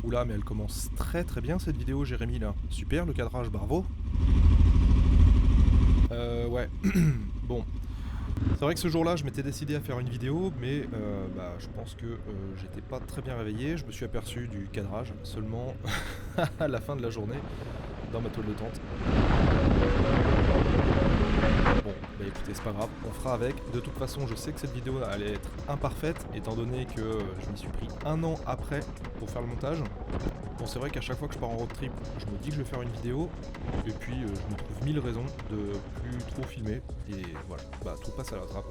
Oula, mais elle commence très très bien cette vidéo, Jérémy, là. Super le cadrage, bravo. Ouais. Bon. C'est vrai que ce jour-là, je m'étais décidé à faire une vidéo, mais je pense que j'étais pas très bien réveillé. Je me suis aperçu du cadrage seulement à la fin de la journée dans ma toile de tente. Bon, bah écoutez, c'est pas grave, on fera avec. De toute façon, je sais que cette vidéo allait être imparfaite, étant donné que je m'y suis pris 1 an après pour faire le montage. Bon, c'est vrai qu'à chaque fois que je pars en road trip, je me dis que je vais faire une vidéo, et puis je me trouve 1000 raisons de plus trop filmer, et voilà, bah tout passe à la trappe.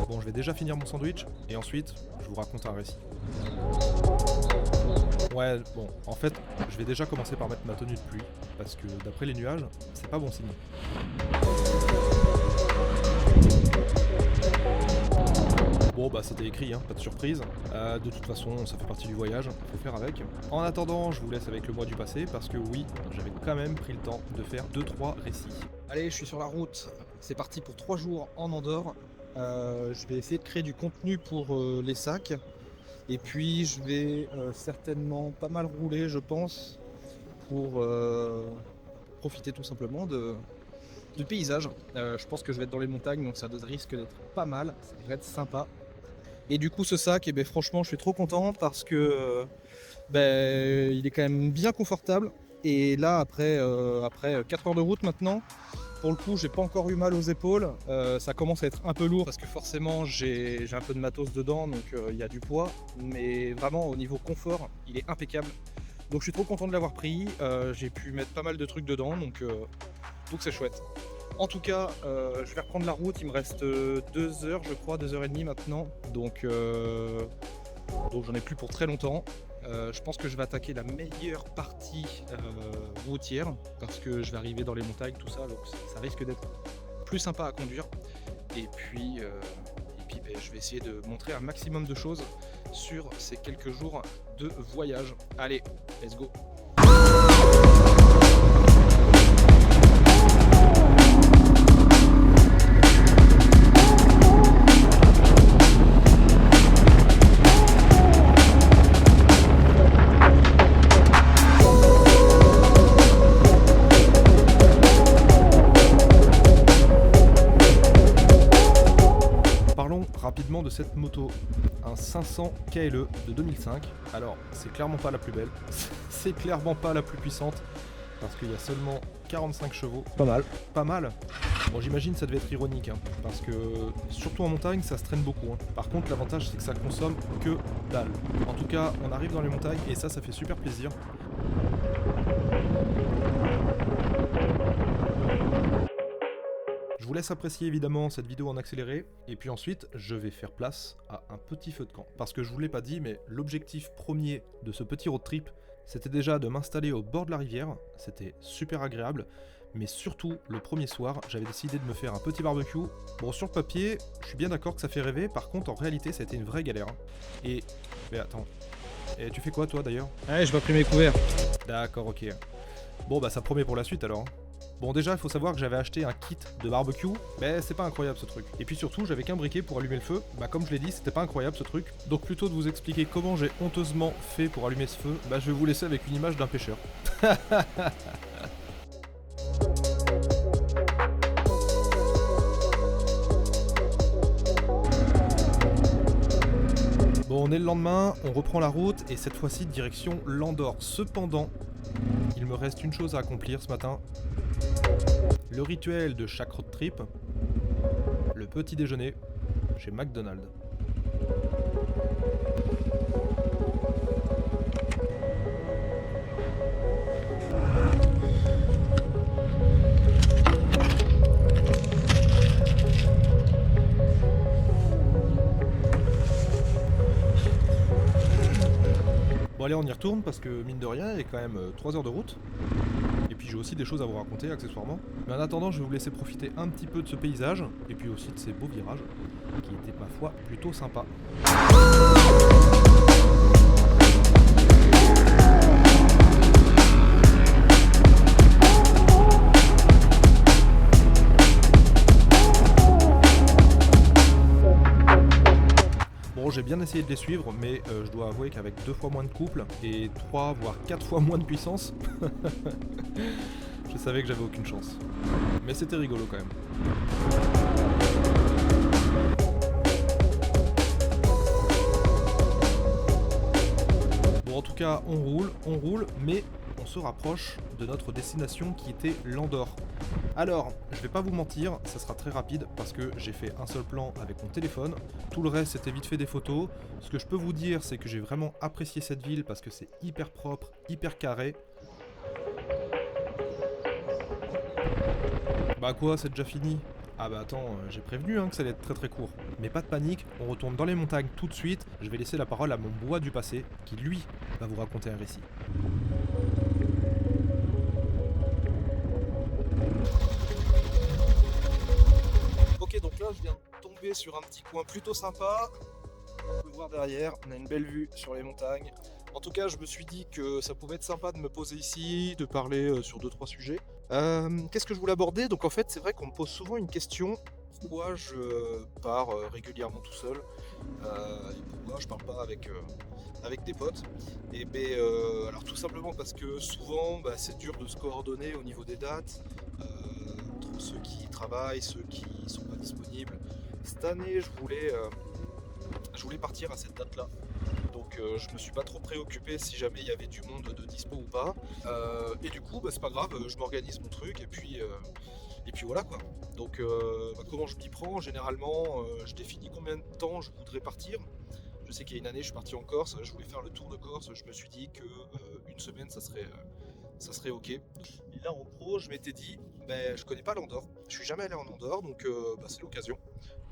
Bon, je vais déjà finir mon sandwich, et ensuite, je vous raconte un récit. Ouais, bon, en fait, je vais déjà commencer par mettre ma tenue de pluie, parce que d'après les nuages, c'est pas bon signe. Bon bah c'était écrit, hein, pas de surprise. De toute façon, ça fait partie du voyage, faut faire avec. En attendant, je vous laisse avec le mois du passé, parce que oui, j'avais quand même pris le temps de faire 2-3 récits. Allez, je suis sur la route, c'est parti pour 3 jours en Andorre. Je vais essayer de créer du contenu pour les sacs. Et puis je vais certainement pas mal rouler, je pense, pour profiter tout simplement du paysage. Je pense que je vais être dans les montagnes, donc ça risque d'être pas mal, ça devrait être sympa. Et du coup ce sac, eh ben, franchement je suis trop content parce que il est quand même bien confortable. Et là après 4 heures de route maintenant, pour le coup j'ai pas encore eu mal aux épaules. Ça commence à être un peu lourd parce que forcément j'ai un peu de matos dedans, donc il y a du poids. Mais vraiment au niveau confort, il est impeccable. Donc je suis trop content de l'avoir pris. J'ai pu mettre pas mal de trucs dedans, donc c'est chouette. En tout cas, je vais reprendre la route, il me reste 2 heures je crois, 2h30 maintenant. Donc j'en ai plus pour très longtemps. Je pense que je vais attaquer la meilleure partie routière parce que je vais arriver dans les montagnes, tout ça, donc ça risque d'être plus sympa à conduire. Et puis je vais essayer de montrer un maximum de choses sur ces quelques jours de voyage. Allez, let's go! Rapidement de cette moto, un 500 KLE de 2005. Alors c'est clairement pas la plus belle, c'est clairement pas la plus puissante, parce qu'il y a seulement 45 chevaux. Pas mal. Pas mal. Bon, j'imagine ça devait être ironique, hein, parce que surtout en montagne ça se traîne beaucoup, hein. Par contre l'avantage c'est que ça consomme que dalle. En tout cas on arrive dans les montagnes et ça fait super plaisir. Je vous laisse apprécier évidemment cette vidéo en accéléré, et puis ensuite je vais faire place à un petit feu de camp. Parce que je vous l'ai pas dit, mais l'objectif premier de ce petit road trip, c'était déjà de m'installer au bord de la rivière, c'était super agréable, mais surtout le premier soir, j'avais décidé de me faire un petit barbecue. Bon, sur le papier, je suis bien d'accord que ça fait rêver, par contre en réalité ça a été une vraie galère. Et... mais attends, et tu fais quoi toi d'ailleurs? Ouais, je vais pris mes couverts. D'accord, ok. Bon bah ça promet pour la suite alors. Bon déjà il faut savoir que j'avais acheté un kit de barbecue, mais c'est pas incroyable ce truc. Et puis surtout j'avais qu'un briquet pour allumer le feu, bah comme je l'ai dit c'était pas incroyable ce truc. Donc plutôt de vous expliquer comment j'ai honteusement fait pour allumer ce feu, bah je vais vous laisser avec une image d'un pêcheur. Bon, on est le lendemain, on reprend la route et cette fois-ci direction l'Andorre. Cependant, il me reste une chose à accomplir ce matin. Le rituel de chaque road trip, le petit déjeuner chez McDonald's. Bon allez, on y retourne parce que mine de rien il y a quand même 3 heures de route. Et puis j'ai aussi des choses à vous raconter accessoirement. Mais en attendant, je vais vous laisser profiter un petit peu de ce paysage et puis aussi de ces beaux virages qui étaient ma foi plutôt sympas. Bon, j'ai bien essayé de les suivre, mais je dois avouer qu'avec 2 fois moins de couple et 3 voire 4 fois moins de puissance, je savais que j'avais aucune chance. Mais c'était rigolo quand même. Bon, en tout cas, on roule, mais on se rapproche de notre destination qui était l'Andorre. Alors, je vais pas vous mentir, ça sera très rapide parce que j'ai fait un seul plan avec mon téléphone. Tout le reste, c'était vite fait des photos. Ce que je peux vous dire, c'est que j'ai vraiment apprécié cette ville parce que c'est hyper propre, hyper carré. Bah quoi, c'est déjà fini? Ah bah attends, j'ai prévenu que ça allait être très très court. Mais pas de panique, on retourne dans les montagnes tout de suite. Je vais laisser la parole à mon bois du passé, qui lui va vous raconter un récit. Ok, donc là je viens de tomber sur un petit coin plutôt sympa. On peut voir derrière, on a une belle vue sur les montagnes. En tout cas, je me suis dit que ça pouvait être sympa de me poser ici, de parler sur 2-3 sujets. Qu'est-ce que je voulais aborder? Donc en fait, c'est vrai qu'on me pose souvent une question. Pourquoi je pars régulièrement tout seul et pourquoi je pars pas avec des potes? Et ben, alors tout simplement parce que souvent c'est dur de se coordonner au niveau des dates entre ceux qui travaillent, ceux qui sont pas disponibles. Cette année, je voulais partir à cette date-là. Donc je me suis pas trop préoccupé si jamais il y avait du monde de dispo ou pas. Et du coup, c'est pas grave, je m'organise mon truc et puis voilà quoi. Donc comment je m'y prends? Généralement, je définis combien de temps je voudrais partir. Je sais qu'il y a une année, je suis parti en Corse, je voulais faire le tour de Corse. Je me suis dit que une semaine, ça serait ok. Et là, en pro, je m'étais dit, je connais pas l'Andorre. Je suis jamais allé en Andorre, donc c'est l'occasion.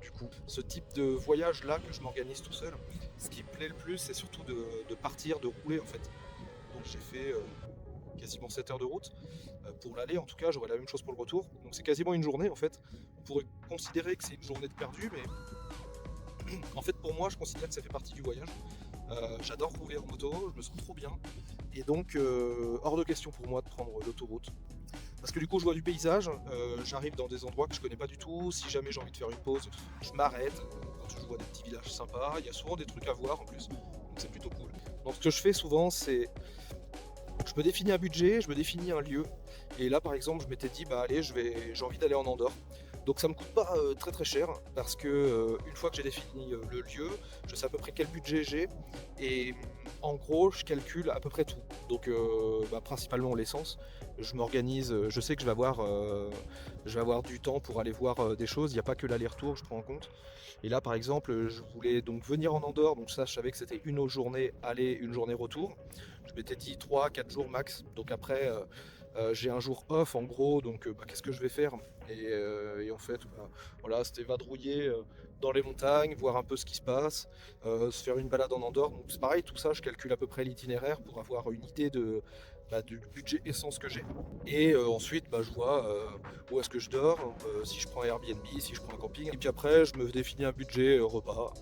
Du coup, ce type de voyage là que je m'organise tout seul, ce qui me plaît le plus, c'est surtout de partir, de rouler en fait. Donc j'ai fait quasiment 7 heures de route. Pour l'aller, en tout cas, j'aurai la même chose pour le retour. Donc c'est quasiment une journée en fait. On pourrait considérer que c'est une journée de perdu, mais en fait pour moi, je considère que ça fait partie du voyage. J'adore rouler en moto, je me sens trop bien. Et donc, hors de question pour moi de prendre l'autoroute. Parce que du coup, je vois du paysage, j'arrive dans des endroits que je connais pas du tout. Si jamais j'ai envie de faire une pause, je m'arrête. Quand je vois des petits villages sympas, il y a souvent des trucs à voir en plus. Donc c'est plutôt cool. Donc ce que je fais souvent, c'est je me définis un budget, je me définis un lieu. Et là, par exemple, je m'étais dit, allez, j'ai envie d'aller en Andorre. Donc ça me coûte pas très très cher parce que une fois que j'ai défini le lieu, je sais à peu près quel budget j'ai et en gros je calcule à peu près tout. Donc principalement l'essence. Je m'organise, je sais que je vais avoir du temps pour aller voir des choses. Il n'y a pas que l'aller-retour, je prends en compte. Et là par exemple, je voulais donc venir en Andorre, donc ça je savais que c'était une journée aller, une journée retour. Je m'étais dit 3-4 jours max. Donc après j'ai un jour off en gros, donc qu'est-ce que je vais faire? Et en fait, voilà, c'était vadrouiller dans les montagnes, voir un peu ce qui se passe, se faire une balade en Andorre. Donc c'est pareil, tout ça, je calcule à peu près l'itinéraire pour avoir une idée du budget essence que j'ai. Et ensuite, je vois où est-ce que je dors, si je prends Airbnb, si je prends un camping. Et puis après, je me définis un budget repas.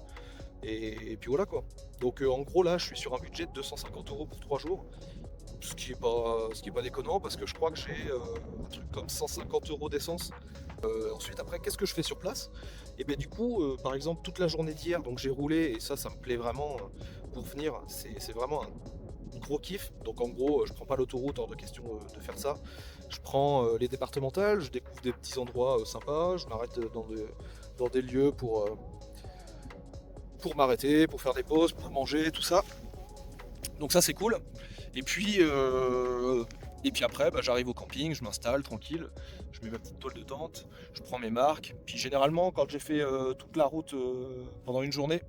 Et puis voilà quoi. Donc en gros, là, je suis sur un budget de 250 € pour 3 jours. Ce qui est pas déconnant parce que je crois que j'ai un truc comme 150 € d'essence. Ensuite après qu'est-ce que je fais sur place? Et bien du coup par exemple toute la journée d'hier donc j'ai roulé et ça me plaît vraiment pour venir, c'est vraiment un gros kiff. Donc en gros je prends pas l'autoroute, hors de question de faire ça. Je prends les départementales, je découvre des petits endroits sympas, je m'arrête dans des lieux pour m'arrêter, pour faire des pauses, pour manger, tout ça. Donc ça c'est cool. Et puis après, j'arrive au camping, je m'installe tranquille, je mets ma petite toile de tente, je prends mes marques. Puis généralement, quand j'ai fait toute la route pendant une journée,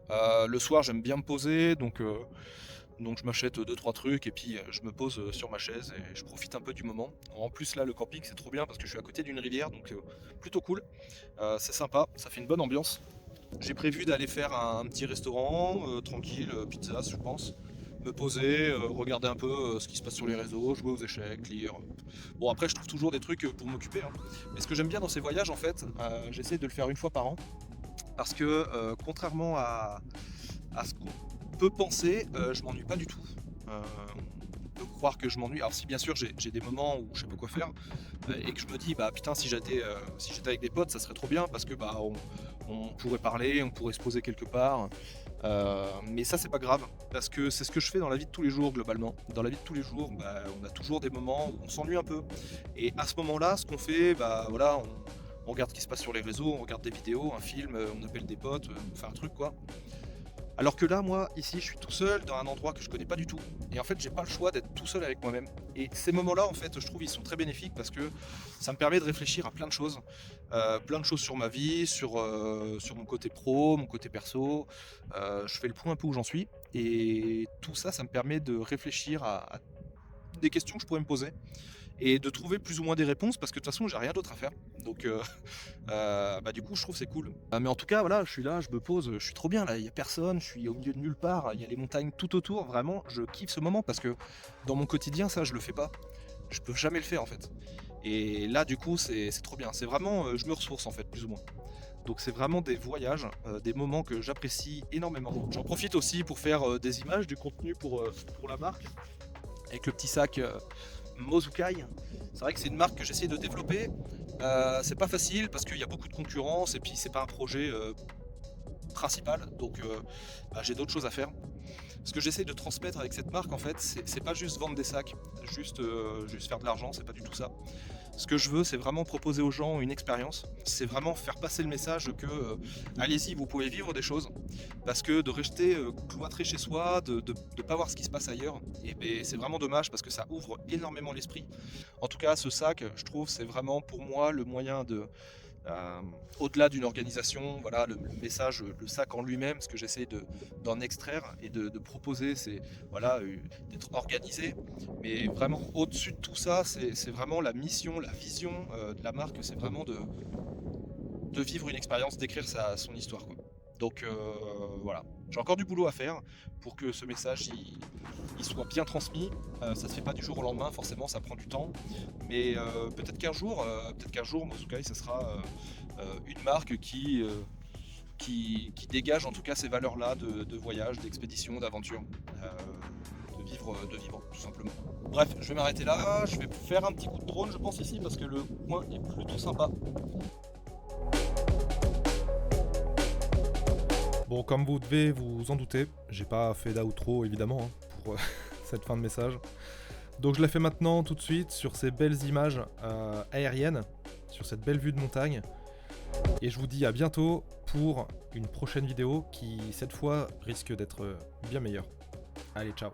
le soir j'aime bien me poser, donc je m'achète 2-3 trucs et puis je me pose sur ma chaise et je profite un peu du moment. En plus là, le camping c'est trop bien parce que je suis à côté d'une rivière, donc plutôt cool. C'est sympa, ça fait une bonne ambiance. J'ai prévu d'aller faire un petit restaurant tranquille, pizza je pense. Me poser, regarder un peu ce qui se passe sur les réseaux, jouer aux échecs, lire. Bon après je trouve toujours des trucs pour m'occuper. Mais ce que j'aime bien dans ces voyages en fait, j'essaie de le faire une fois par an. Parce que contrairement à ce qu'on peut penser, je m'ennuie pas du tout. On peut croire que je m'ennuie. Alors si bien sûr j'ai des moments où je sais pas quoi faire et que je me dis putain si j'étais avec des potes ça serait trop bien parce que on pourrait parler, on pourrait se poser quelque part. Mais ça c'est pas grave, parce que c'est ce que je fais dans la vie de tous les jours globalement. Dans la vie de tous les jours, bah, on a toujours des moments où on s'ennuie un peu. Et à ce moment-là, ce qu'on fait, bah voilà, on regarde ce qui se passe sur les réseaux, on regarde des vidéos, un film, on appelle des potes, on fait un truc quoi. Alors que là, moi, ici, je suis tout seul dans un endroit que je connais pas du tout. Et en fait, j'ai pas le choix d'être tout seul avec moi-même. Et ces moments-là, en fait, je trouve, ils sont très bénéfiques parce que ça me permet de réfléchir à plein de choses sur ma vie, sur mon côté pro, mon côté perso. Je fais le point un peu où j'en suis. Et tout ça, ça me permet de réfléchir à des questions que je pourrais me poser et de trouver plus ou moins des réponses parce que de toute façon, j'ai rien d'autre à faire. Donc, bah, du coup, je trouve que c'est cool. Mais en tout cas, voilà, je suis là, je me pose, je suis trop bien là, il y a personne, je suis au milieu de nulle part, il y a les montagnes tout autour, vraiment, je kiffe ce moment parce que dans mon quotidien, ça, je le fais pas. Je peux jamais le faire en fait. Et là, du coup, c'est trop bien. C'est vraiment, je me ressource en fait, plus ou moins. Donc c'est vraiment des voyages, des moments que j'apprécie énormément. J'en profite aussi pour faire des images, du contenu pour la marque, avec le petit sac Mozukai. C'est vrai que c'est une marque que j'essaie de développer. C'est pas facile parce qu'il y a beaucoup de concurrence et puis c'est pas un projet principal, donc bah, j'ai d'autres choses à faire. Ce que j'essaie de transmettre avec cette marque en fait, c'est pas juste vendre des sacs, juste faire de l'argent, c'est pas du tout ça. Ce que je veux, c'est vraiment proposer aux gens une expérience. C'est vraiment faire passer le message que allez-y, vous pouvez vivre des choses. Parce que de rester cloîtré chez soi, de ne pas voir ce qui se passe ailleurs, et ben, c'est vraiment dommage parce que ça ouvre énormément l'esprit. En tout cas, ce sac, je trouve, c'est vraiment pour moi le moyen de, au-delà d'une organisation, voilà, le message, le sac en lui-même, ce que j'essaie d'en extraire et de proposer, c'est voilà, d'être organisé. Mais vraiment, au-dessus de tout ça, c'est vraiment la mission, la vision de la marque, c'est vraiment de vivre une expérience, d'écrire son histoire, quoi. Donc voilà, j'ai encore du boulot à faire pour que ce message il soit bien transmis. Ça se fait pas du jour au lendemain, forcément, ça prend du temps. Mais peut-être qu'un jour, Mozukai, ça sera une marque qui dégage en tout cas ces valeurs-là de voyage, d'expédition, d'aventure, de vivre tout simplement. Bref, je vais m'arrêter là. Je vais faire un petit coup de drone, je pense ici, parce que le coin est plutôt sympa. Bon, comme vous devez vous en douter, j'ai pas fait d'outro évidemment pour cette fin de message. Donc je la fais maintenant tout de suite sur ces belles images aériennes, sur cette belle vue de montagne. Et je vous dis à bientôt pour une prochaine vidéo qui cette fois risque d'être bien meilleure. Allez, ciao.